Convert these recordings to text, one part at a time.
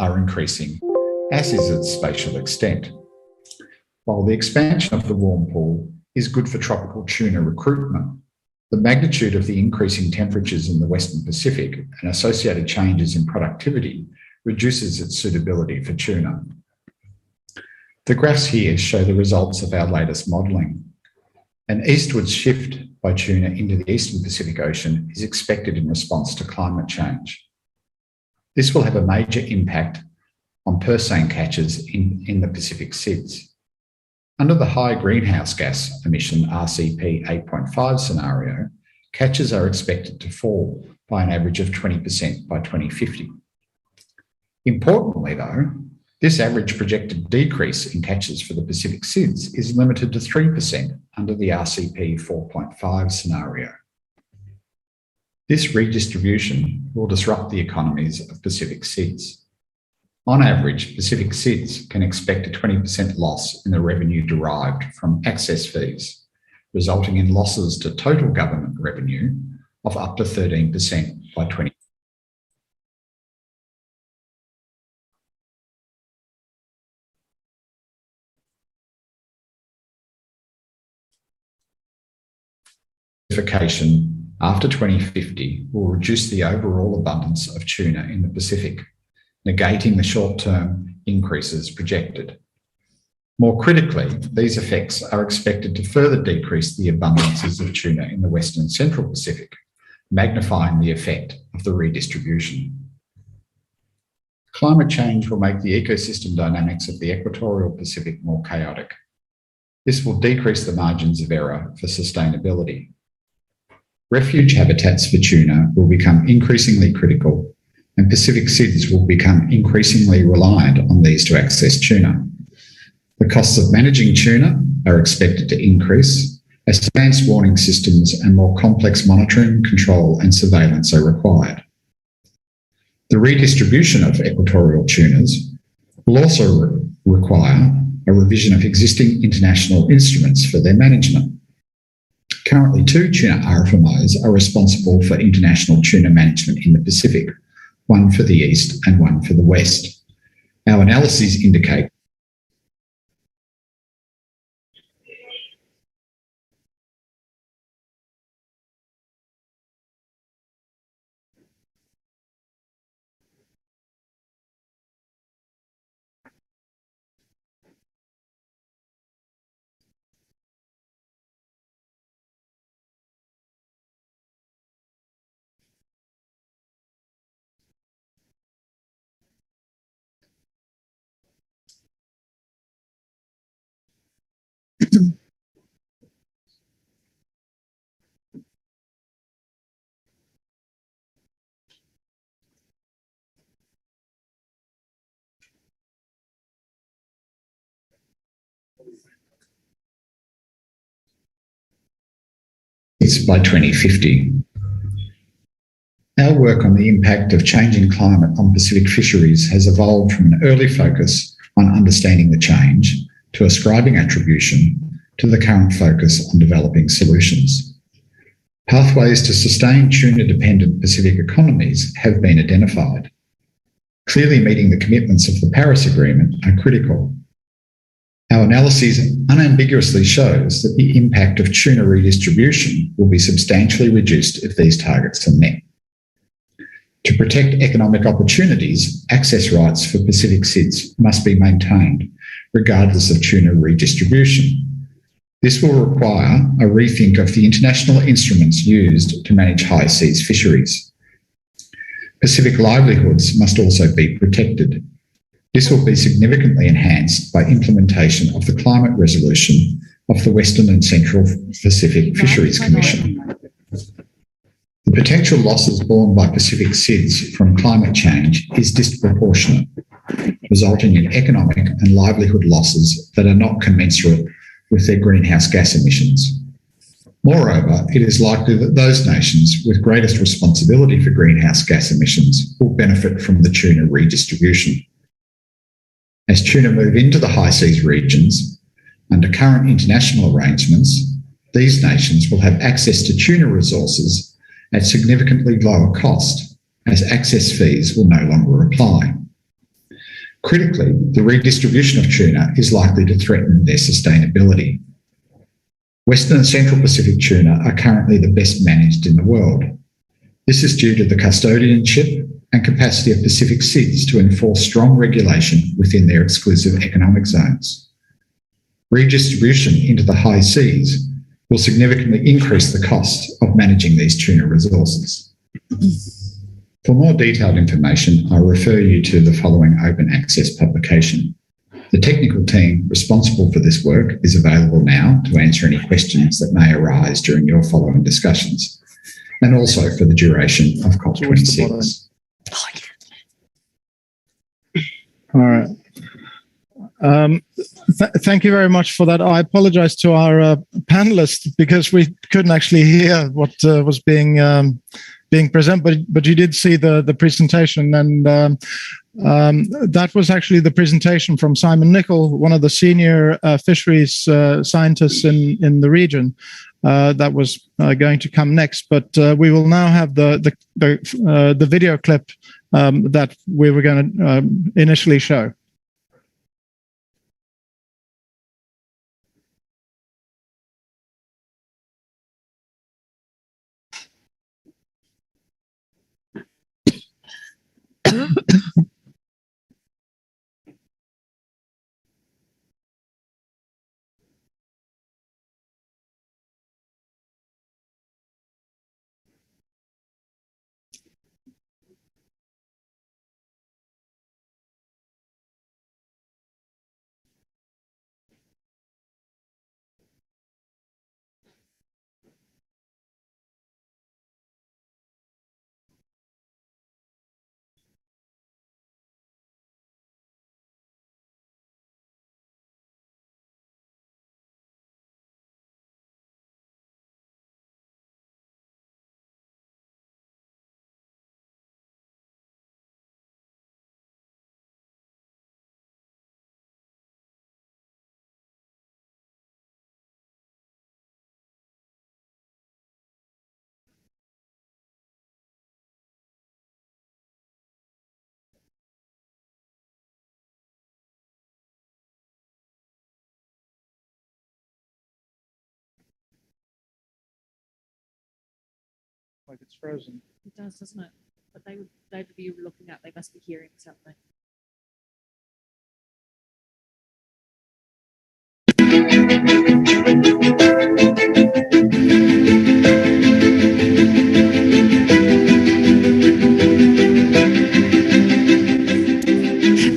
are increasing, as is its spatial extent. While the expansion of the warm pool is good for tropical tuna recruitment, the magnitude of the increasing temperatures in the Western Pacific and associated changes in productivity reduces its suitability for tuna. The graphs here show the results of our latest modelling. An eastwards shift by tuna into the Eastern Pacific Ocean is expected in response to climate change. This will have a major impact on purse seine catches in the Pacific SIDS. Under the high greenhouse gas emission RCP 8.5 scenario, catches are expected to fall by an average of 20% by 2050. Importantly though, this average projected decrease in catches for the Pacific SIDS is limited to 3% under the RCP 4.5 scenario. This redistribution will disrupt the economies of Pacific SIDS. On average, Pacific SIDS can expect a 20% loss in the revenue derived from access fees, resulting in losses to total government revenue of up to 13% by 2050. After 2050 will reduce the overall abundance of tuna in the Pacific, negating the short-term increases projected. More critically, these effects are expected to further decrease the abundances of tuna in the Western and Central Pacific, magnifying the effect of the redistribution. Climate change will make the ecosystem dynamics of the equatorial Pacific more chaotic. This will decrease the margins of error for sustainability. Refuge habitats for tuna will become increasingly critical, and Pacific SIDS will become increasingly reliant on these to access tuna. The costs of managing tuna are expected to increase as advanced warning systems and more complex monitoring, control and surveillance are required. The redistribution of equatorial tunas will also require a revision of existing international instruments for their management. Currently, 2 tuna RFMOs are responsible for international tuna management in the Pacific, one for the East and one for the West. Our analyses indicate by 2050. Our work on the impact of changing climate on Pacific fisheries has evolved from an early focus on understanding the change to ascribing attribution to the current focus on developing solutions. Pathways to sustain tuna-dependent Pacific economies have been identified. Clearly meeting the commitments of the Paris Agreement are critical. Our analysis unambiguously shows that the impact of tuna redistribution will be substantially reduced if these targets are met. To protect economic opportunities, access rights for Pacific SIDS must be maintained, regardless of tuna redistribution. This will require a rethink of the international instruments used to manage high seas fisheries. Pacific livelihoods must also be protected. This will be significantly enhanced by implementation of the climate resolution of the Western and Central Pacific Fisheries Commission. The potential losses borne by Pacific SIDS from climate change is disproportionate, resulting in economic and livelihood losses that are not commensurate with their greenhouse gas emissions. Moreover, it is likely that those nations with greatest responsibility for greenhouse gas emissions will benefit from the tuna redistribution. As tuna move into the high seas regions, under current international arrangements, these nations will have access to tuna resources at significantly lower cost, as access fees will no longer apply. Critically, the redistribution of tuna is likely to threaten their sustainability. Western and Central Pacific tuna are currently the best managed in the world. This is due to the custodianship and capacity of Pacific SIDS to enforce strong regulation within their exclusive economic zones. Redistribution into the high seas will significantly increase the cost of managing these tuna resources. For more detailed information, I refer you to the following open access publication. The technical team responsible for this work is available now to answer any questions that may arise during your following discussions, and also for the duration of COP26. All right. Thank you very much for that. I apologize to our panelists because we couldn't actually hear what was being presented, but you did see the presentation, and that was actually the presentation from Simon Nicol, one of the senior fisheries scientists in the region. That was going to come next, but we will now have the video clip that we were going to initially show. Like it's frozen. It does, doesn't it? But they'd be looking at, they must be hearing something.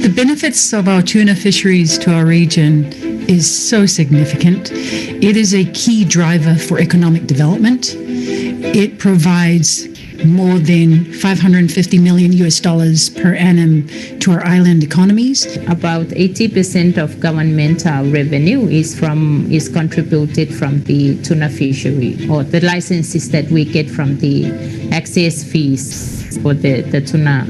The benefits of our tuna fisheries to our region is so significant. It is a key driver for economic development. It provides more than $550 million per annum to our island economies. About 80% of governmental revenue is contributed from the tuna fishery, or the licenses that we get from the access fees for the tuna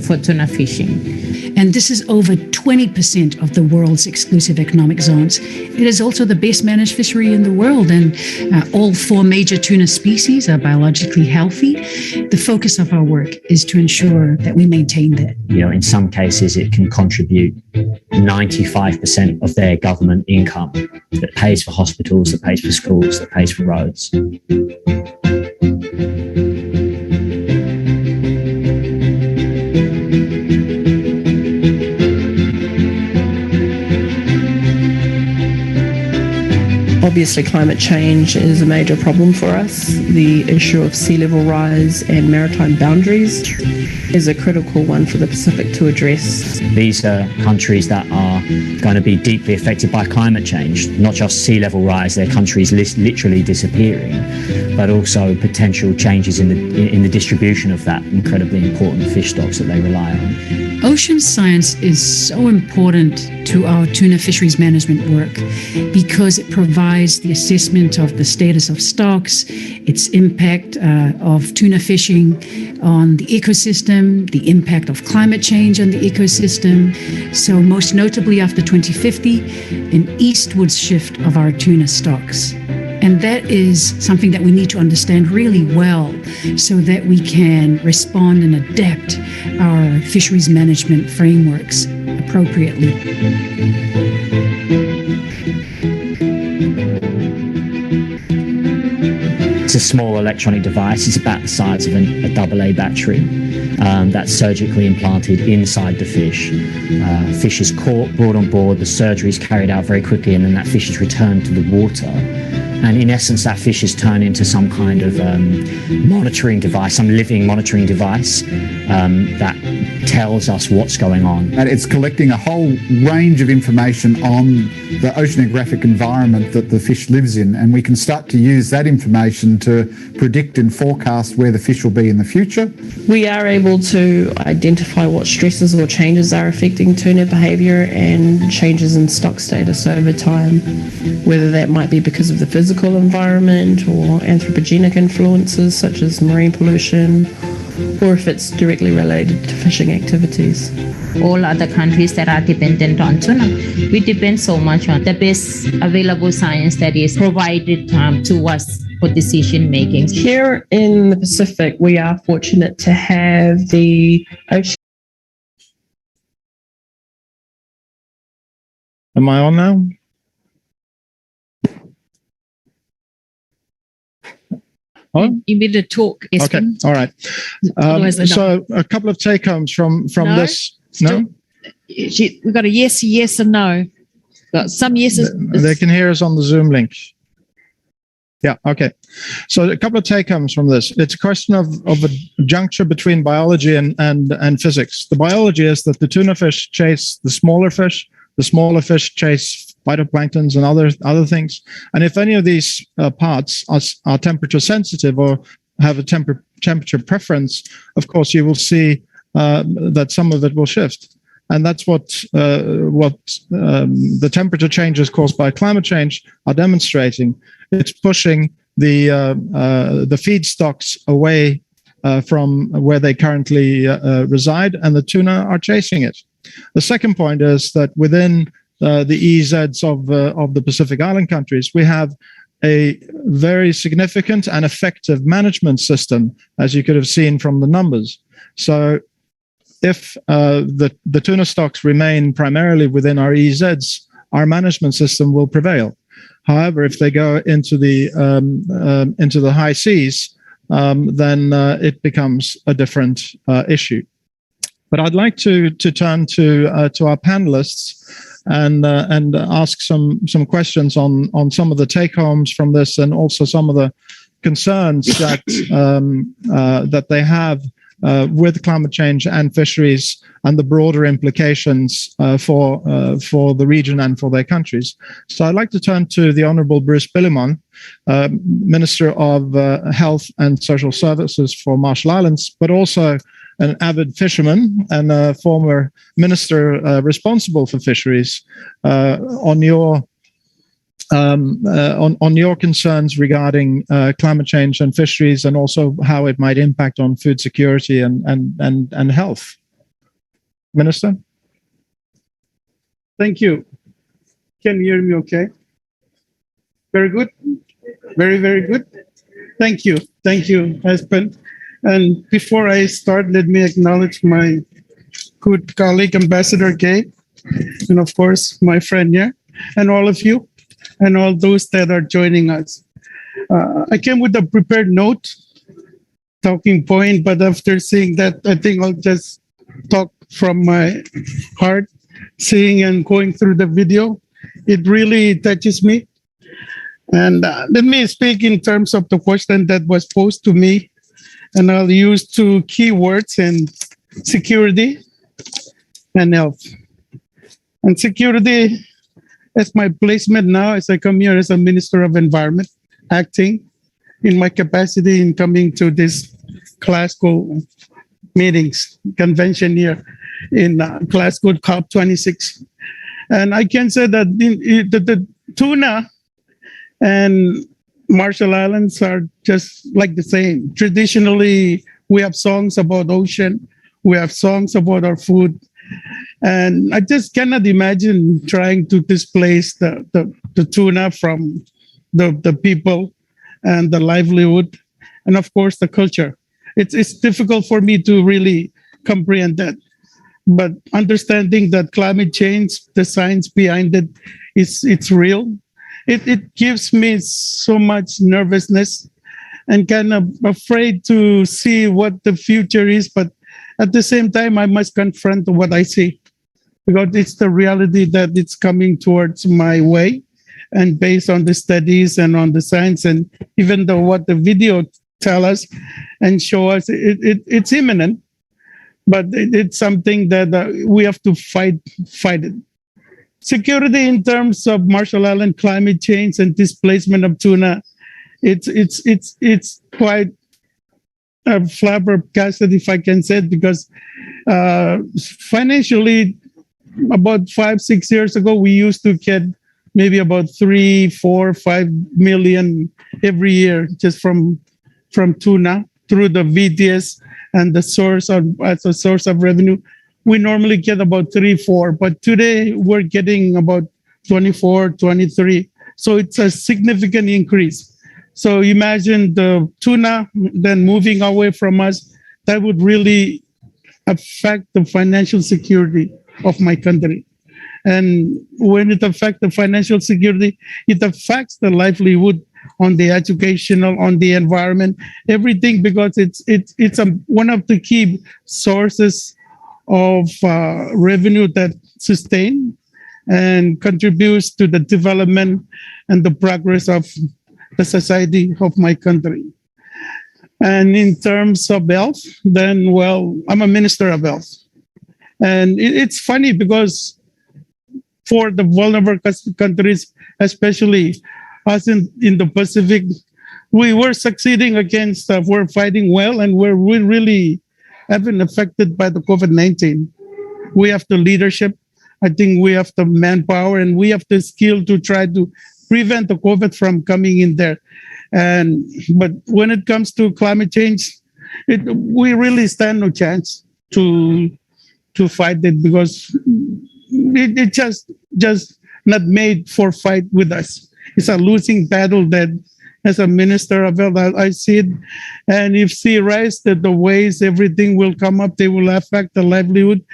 for tuna fishing. And this is over 20% of the world's exclusive economic zones. It is also the best managed fishery in the world, and all 4 major tuna species are biologically healthy. The focus of our work is to ensure that we maintain that. In some cases, it can contribute 95% of their government income that pays for hospitals, that pays for schools, that pays for roads. Obviously, climate change is a major problem for us. The issue of sea level rise and maritime boundaries is a critical one for the Pacific to address. These are countries that are going to be deeply affected by climate change, not just sea level rise, their countries literally disappearing, but also potential changes in the distribution of that incredibly important fish stocks that they rely on. Ocean science is so important to our tuna fisheries management work because it provides the assessment of the status of stocks, its impact of tuna fishing on the ecosystem, the impact of climate change on the ecosystem. So most notably after 2050, an eastwards shift of our tuna stocks. And that is something that we need to understand really well so that we can respond and adapt our fisheries management frameworks appropriately. It's a small electronic device. It's about the size of a AA battery that's surgically implanted inside the fish. Fish is caught, brought on board, the surgery is carried out very quickly, and then that fish is returned to the water. And in essence, that fish is turned into some kind of monitoring device, some living monitoring device that tells us what's going on. And it's collecting a whole range of information on the oceanographic environment that the fish lives in, and we can start to use that information to predict and forecast where the fish will be in the future. We are able to identify what stresses or changes are affecting tuna behaviour and changes in stock status over time, whether that might be because of the physical environment or anthropogenic influences such as marine pollution, or if it's directly related to fishing activities. All other countries that are dependent on tuna, we depend so much on the best available science that is provided to us for decision making. Here in the Pacific, we are fortunate to have the ocean. Am I on now? Oh, You need to talk, okay. Espen. All right. Otherwise I So a couple of take homes from No, this. No, We've got a yes and no. Got some yeses. they can hear us on the Zoom link. Yeah. Okay. So a couple of take homes from this. It's a question of a juncture between biology and physics. The biology is that the tuna fish chase the smaller fish. The smaller fish chase phytoplanktons and other things. And if any of these parts are temperature sensitive or have a temperature preference, of course, you will see that some of it will shift. And that's what the temperature changes caused by climate change are demonstrating. It's pushing the feedstocks away from where they currently reside, and the tuna are chasing it. The second point is that within the EEZs of the Pacific Island countries, we have a very significant and effective management system, as you could have seen from the numbers. So if the tuna stocks remain primarily within our EEZs, our management system will prevail. However, if they go into the high seas, then it becomes a different issue. But I'd like to turn to our panelists and ask some questions on some of the take homes from this, and also some of the concerns that that they have with climate change and fisheries, and the broader implications for the region and for their countries. So I'd like to turn to the Honourable Bruce Billimon, Minister of Health and Social Services for Marshall Islands, but also an avid fisherman and a former minister responsible for fisheries, on your concerns regarding climate change and fisheries, and also how it might impact on food security and health. Minister? Thank you. Can you hear me okay? Very good. Very, very good. Thank you. Thank you, Espen. And before I start, let me acknowledge my good colleague, Ambassador Gay, and of course, my friend here, and all of you, and all those that are joining us. I came with a prepared note, talking point, but after seeing that, I think I'll just talk from my heart, seeing and going through the video. It really touches me. And let me speak in terms of the question that was posed to me, and I'll use two keywords: and security and health. And security, as my placement now, as I come here as a Minister of Environment, acting in my capacity in coming to this Glasgow meetings, convention here in Glasgow COP26. And I can say that the tuna and Marshall Islands are just like the same. Traditionally, we have songs about ocean, we have songs about our food, and I just cannot imagine trying to displace the tuna from the people and the livelihood, and of course the culture. It's difficult for me to really comprehend that. But understanding that climate change, the science behind it, it's real. It gives me so much nervousness and kind of afraid to see what the future is. But at the same time, I must confront what I see, because it's the reality that it's coming towards my way. And based on the studies and on the science, and even though what the video tell us and show us, it's imminent. But it's something that we have to fight it. Security in terms of Marshall Island climate change and displacement of tuna, it's quite flabbergasted, if I can say it, because financially, about 5-6 years ago, we used to get maybe about 3, 4, 5 million every year just from tuna through the VTS and the source as a source of revenue. We normally get about 3, 4, but today we're getting about 24, 23. So it's a significant increase. So imagine the tuna then moving away from us. That would really affect the financial security of my country. And when it affects the financial security, it affects the livelihood, on the educational, on the environment, everything, because it's one of the key sources of revenue that sustain and contributes to the development and the progress of the society of my country. And in terms of health, then, well, I'm a minister of health. And it's funny because for the vulnerable countries, especially us in the Pacific, we were succeeding against, we're fighting well, and we really have been affected by the COVID-19. We have the leadership, I think we have the manpower, and we have the skill to try to prevent the COVID from coming in there. But when it comes to climate change, we really stand no chance to fight it, because it just not made for fight with us. It's a losing battle that, as a minister of health, I see it. And if sea rise, that the ways everything will come up, they will affect the livelihood.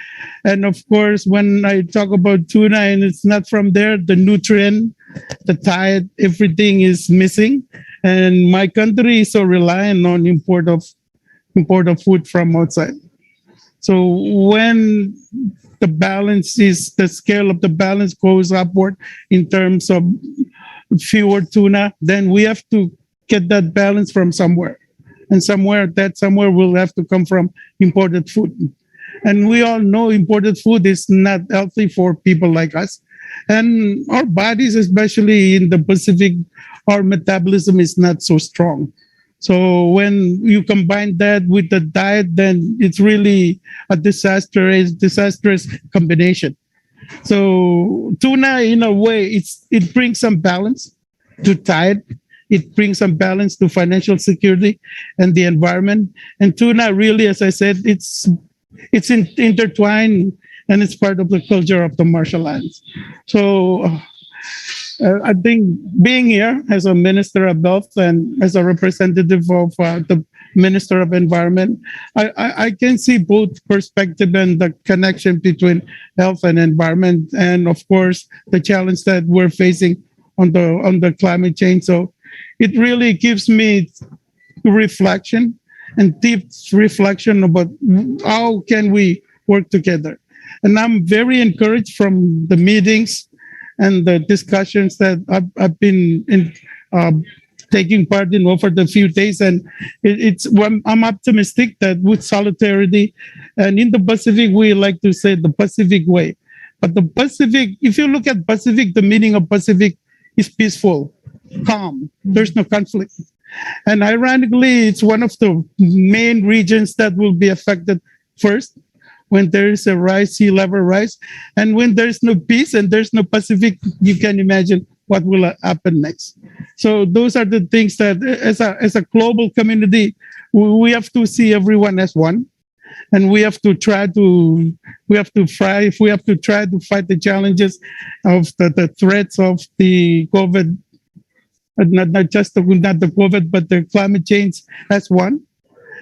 And of course, when I talk about tuna and it's not from there, the nutrient, the diet, everything is missing. And my country is so reliant on import of food from outside. So when the scale of the balance goes upward in terms of fewer tuna, then we have to get that balance from somewhere. And somewhere will have to come from imported food. And we all know imported food is not healthy for people like us. And our bodies, especially in the Pacific, our metabolism is not so strong. So when you combine that with the diet, then it's really a disastrous combination. So tuna, in a way, it brings some balance to diet. It brings some balance to financial security and the environment. And tuna, really, as I said, it's intertwined, and it's part of the culture of the Marshall Islands. So I think being here as a minister of health and as a representative of the Minister of Environment, I can see both perspective and the connection between health and environment, and of course the challenge that we're facing on the climate change. So it really gives me reflection and deep reflection about how can we work together. And I'm very encouraged from the meetings and the discussions that I've been taking part in over the few days. And I'm optimistic that with solidarity, and in the Pacific, we like to say the Pacific way. But the Pacific, if you look at Pacific, the meaning of Pacific is peaceful, calm, there's no conflict. And ironically, it's one of the main regions that will be affected first when there is a sea level rise. And when there's no peace and there's no Pacific, you can imagine what will happen next. So those are the things that as a global community, we have to see everyone as one. And we have to try to fight the challenges of the threats of the COVID not just not the COVID, but the climate change as one.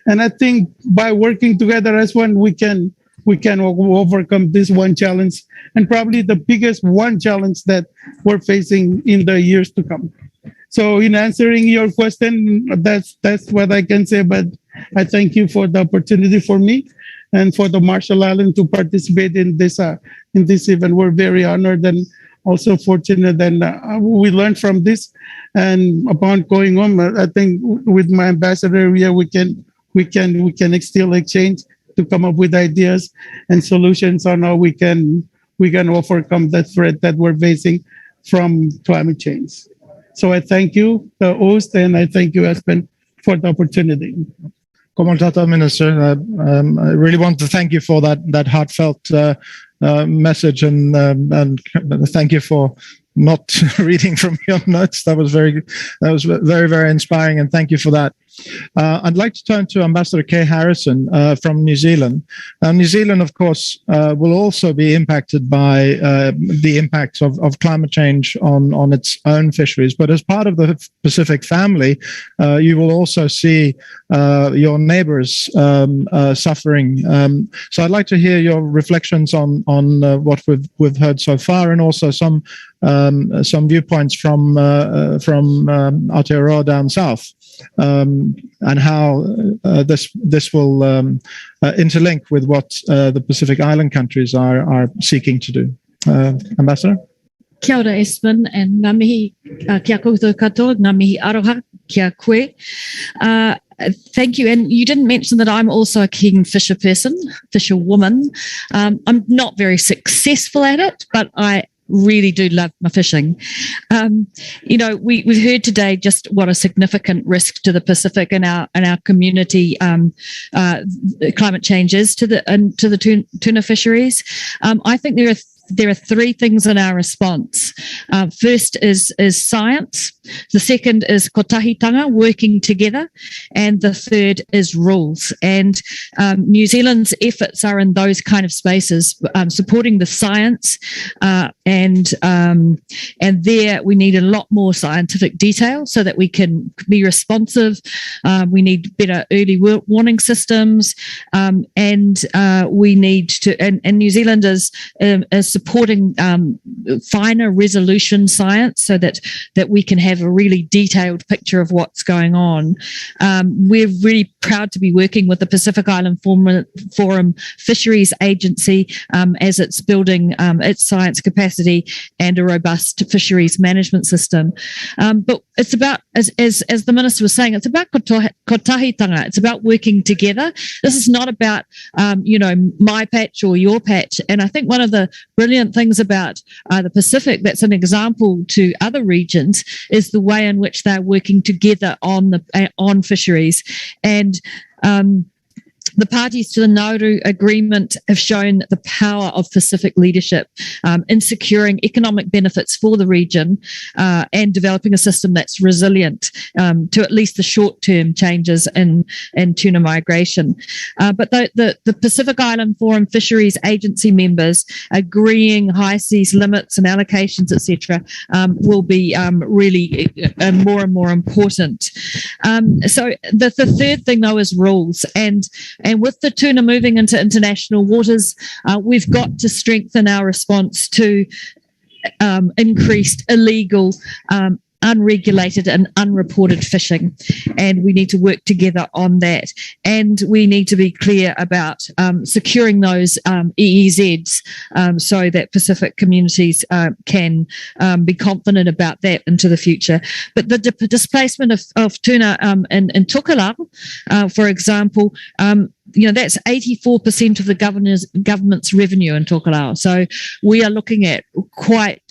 And I think by working together as one, we can overcome this one challenge, and probably the biggest one challenge that we're facing in the years to come. So in answering your question, that's what I can say. But I thank you for the opportunity for me and for the Marshall Islands to participate in this event. We're very honored and also fortunate, and we learned from this. And upon going home, I think with my ambassador here, we can still exchange to come up with ideas and solutions on how we can overcome the threat that we're facing from climate change. So I thank you, the host, and I thank you, Espen, for the opportunity. Komal Minister, I really want to thank you for that heartfelt message, and thank you for not reading from your notes. That was very, very inspiring, and thank you for that. I'd like to turn to Ambassador Kay Harrison from New Zealand. New Zealand, of course, will also be impacted by the impacts of climate change on its own fisheries. But as part of the Pacific family, you will also see your neighbors suffering. So I'd like to hear your reflections on what we've heard so far, and also some viewpoints from Aotearoa down south. And how this will interlink with what the Pacific Island countries are seeking to do. Ambassador? Kia ora, Espen, and ngā mihi kia koutou katoa, ngā mihi aroha kia koe. Thank you. And you didn't mention that I'm also a keen fisherwoman. I'm not very successful at it, but I really do love my fishing. We've heard today just what a significant risk to the Pacific and our community climate change is to the tuna fisheries. I think there are three things in our response. First is science. The second is kotahitanga, working together. And the third is rules. And New Zealand's efforts are in those kind of spaces, supporting the science. And there we need a lot more scientific detail so that we can be responsive. We need better early warning systems. And we need to, and New Zealand is supporting finer resolution science so that we can have a really detailed picture of what's going on. We're really proud to be working with the Pacific Island Forum Fisheries Agency as it's building its science capacity and a robust fisheries management system. But it's about, as the Minister was saying, it's about kotahitanga. It's about working together. This is not about, my patch or your patch. And I think one of the brilliant things about the Pacific that's an example to other regions is the way in which they're working together on fisheries. And the parties to the Nauru Agreement have shown the power of Pacific leadership in securing economic benefits for the region and developing a system that's resilient to at least the short-term changes in tuna migration. But the Pacific Island Forum Fisheries Agency members agreeing high seas limits and allocations, etc., will be really more and more important. So the third thing, though, is rules. And with the tuna moving into international waters, we've got to strengthen our response to increased illegal, unregulated and unreported fishing. And we need to work together on that. And we need to be clear about securing those EEZs so that Pacific communities can be confident about that into the future. But the displacement of tuna in Tokelau, for example, that's 84% of the government's revenue in Tokelau. So we are looking at quite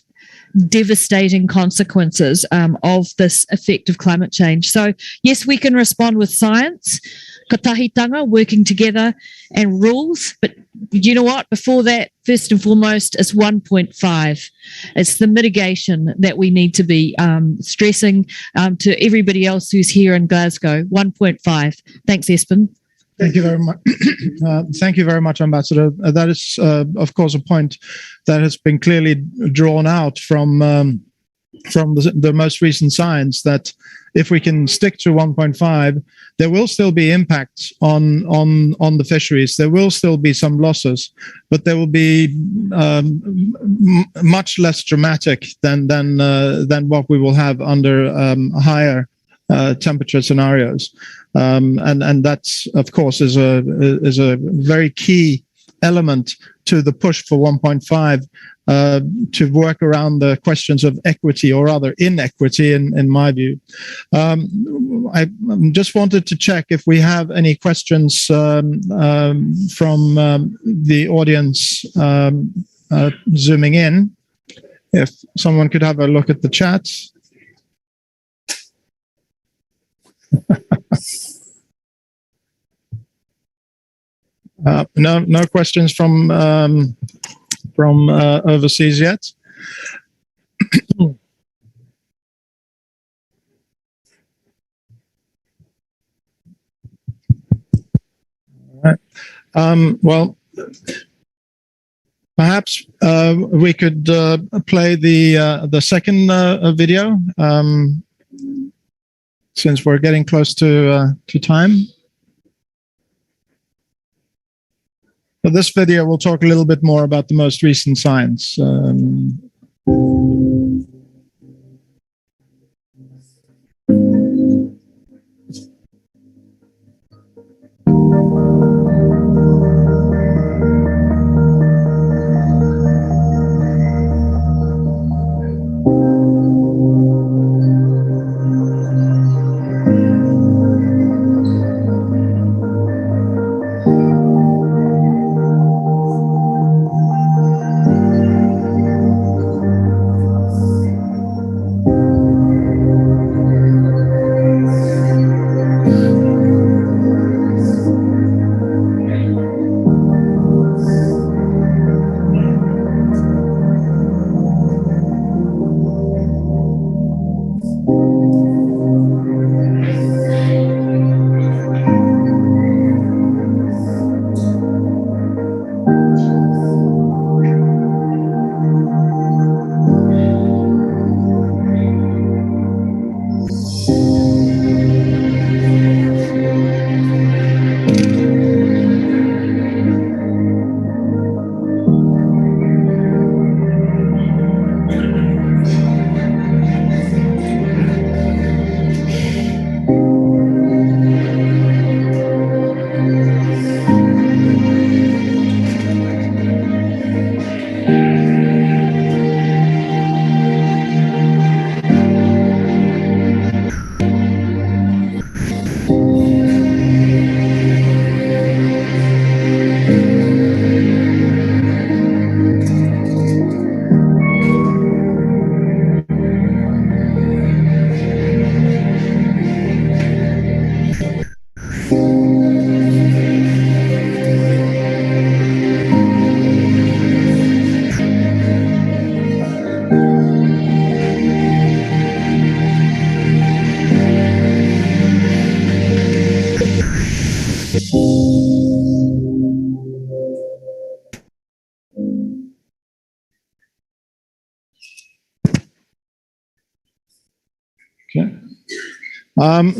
devastating consequences of this effect of climate change. So yes, we can respond with science, kotahitanga, working together, and rules. But you know what? Before that, first and foremost, it's 1.5. It's the mitigation that we need to be stressing to everybody else who's here in Glasgow. 1.5. Thanks, Espen. Thank you very much. Thank you very much, Ambassador. That is, of course, a point that has been clearly drawn out from the most recent science that if we can stick to 1.5, there will still be impacts on the fisheries. There will still be some losses, but there will be much less dramatic than what we will have under higher temperature scenarios, and that's of course is a very key element to the push for 1.5. To work around the questions of equity or rather inequity, in my view. I just wanted to check if we have any questions from the audience zooming in. If someone could have a look at the chat. No questions from overseas yet. All right. Well, perhaps we could play the second video since we're getting close to time. For this video, we'll talk a little bit more about the most recent science.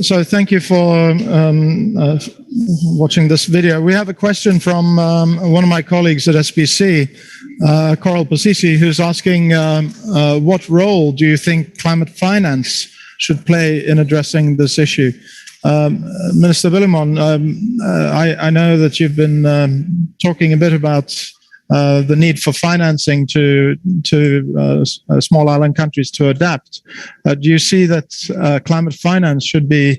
So thank you for watching this video. We have a question from one of my colleagues at SBC, Coral Pasisi, who's asking what role do you think climate finance should play in addressing this issue? Minister Willemon, I know that you've been talking a bit about the need for financing to small island countries to adapt. Do you see that climate finance should be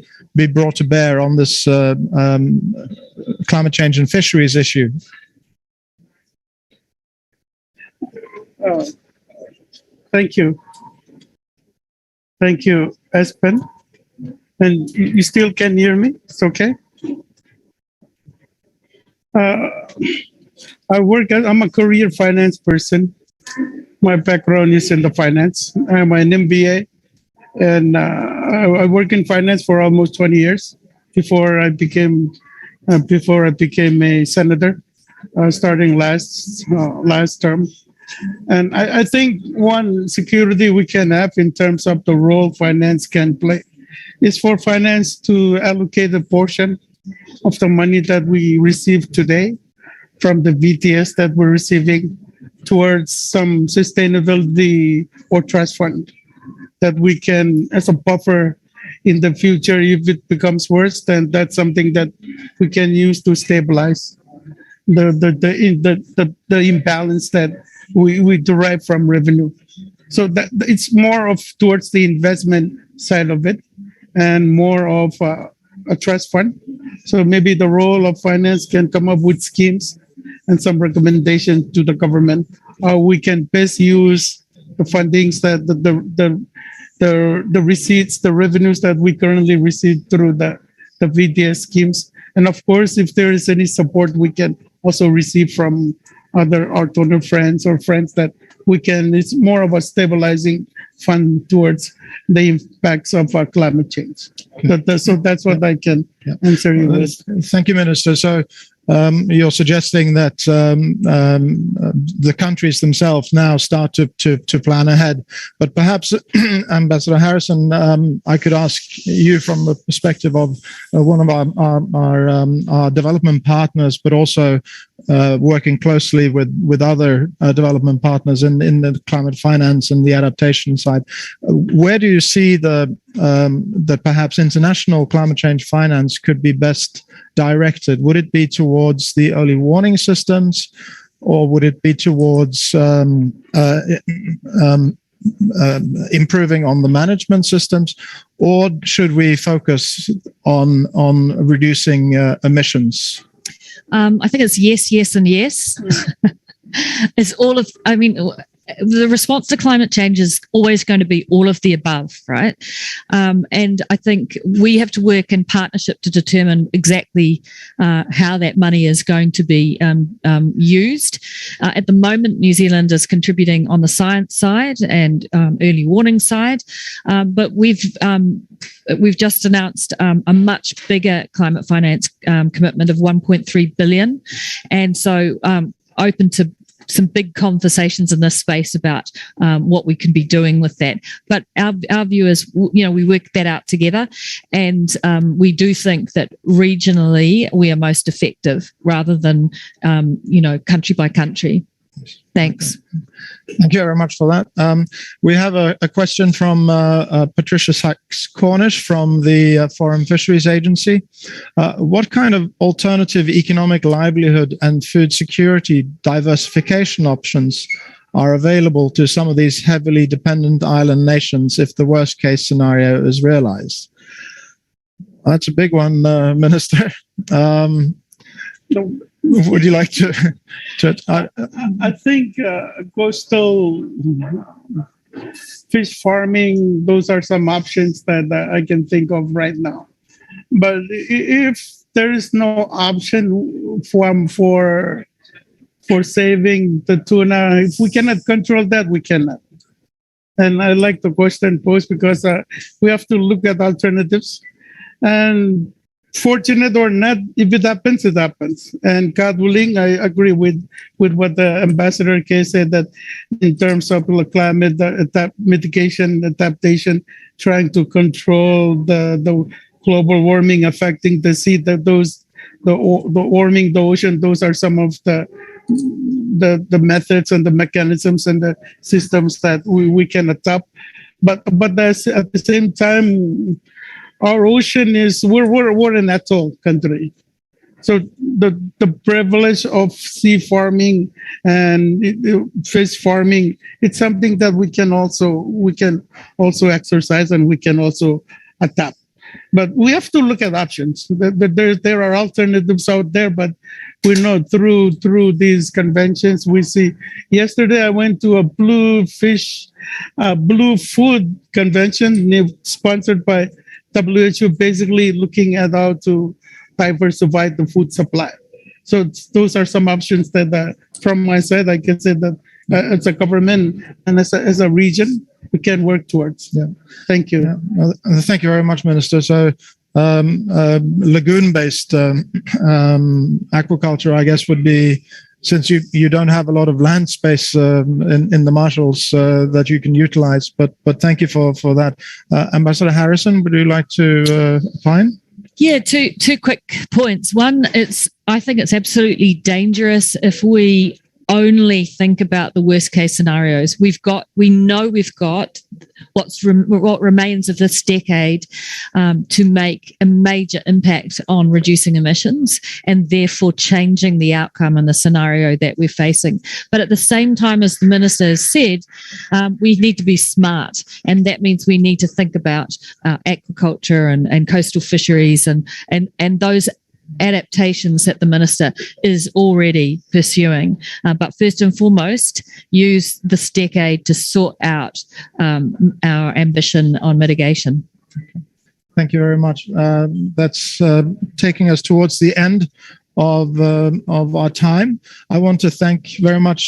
brought to bear on this climate change and fisheries issue? Thank you. Thank you, Espen. And you still can hear me? It's okay? I'm a career finance person. My background is in the finance. I'm an MBA, and I work in finance for almost 20 years before I became a senator, starting last term. And I think one security we can have in terms of the role finance can play is for finance to allocate a portion of the money that we receive today from the VTS that we're receiving towards some sustainability or trust fund that we can, as a buffer in the future, if it becomes worse, then that's something that we can use to stabilize the imbalance that we derive from revenue. So that it's more of towards the investment side of it and more of a trust fund. So maybe the role of finance can come up with schemes and some recommendations to the government how we can best use the fundings that the receipts, the revenues that we currently receive through the VTS schemes. And of course, if there is any support we can also receive from other our donor friends or friends that we can, it's more of a stabilizing fund towards the impacts of climate change. So that's what I can answer you with. Thank you, Minister. So you're suggesting that the countries themselves now start to plan ahead. But perhaps, Ambassador Harrison, I could ask you from the perspective of one of our development partners, but also working closely with other development partners in the climate finance and the adaptation side. Where do you see that perhaps international climate change finance could be best directed? Would it be towards the early warning systems, or would it be towards improving on the management systems, or should we focus on reducing emissions? I think it's yes, yes, and yes. It's all of, I mean, the response to climate change is always going to be all of the above, right? And I think we have to work in partnership to determine exactly how that money is going to be used. At the moment, New Zealand is contributing on the science side and early warning side, but we've just announced a much bigger climate finance commitment of 1.3 billion, and so open to some big conversations in this space about what we can be doing with that. But our view is, we work that out together, and we do think that regionally we are most effective rather than, country by country. Thanks. Thank you very much for that. We have a question from Patricia Sachs-Cornish from the Foreign Fisheries Agency. What kind of alternative economic livelihood and food security diversification options are available to some of these heavily dependent island nations if the worst case scenario is realized? That's a big one, Minister. Would you like to I think coastal fish farming, those are some options that I can think of right now. But if there is no option for saving the tuna, if we cannot control that, we cannot. And I like the question posed because we have to look at alternatives. And fortunate or not, if it happens, it happens. And God willing, I agree with what the Ambassador K said, that in terms of climate mitigation, adaptation, trying to control the global warming affecting the sea, that the warming the ocean, those are some of the methods and the mechanisms and the systems that we can adopt. But at the same time, our ocean is, we're an atoll country. So the privilege of sea farming and fish farming, it's something that we can also exercise and we can also adapt. But we have to look at options. There are alternatives out there, but we know through these conventions, we see. Yesterday, I went to a blue food convention sponsored by WHO, basically looking at how to diversify the food supply. So those are some options that, from my side, I can say that as a government and as a region, we can work towards. Yeah. Thank you. Yeah. Well, thank you very much, Minister. So lagoon-based aquaculture, I guess, would be since you don't have a lot of land space in the Marshalls that you can utilize. But thank you for that. Ambassador Harrison, would you like to opine? Yeah, two quick points. One, I think it's absolutely dangerous if we only think about the worst case scenarios. We know we've got what remains of this decade to make a major impact on reducing emissions and therefore changing the outcome in the scenario that we're facing. But at the same time, as the Minister has said, we need to be smart, and that means we need to think about aquaculture and coastal fisheries and those adaptations that the Minister is already pursuing. But first and foremost, use this decade to sort out our ambition on mitigation. Thank you very much. That's taking us towards the end of our time. I want to thank very much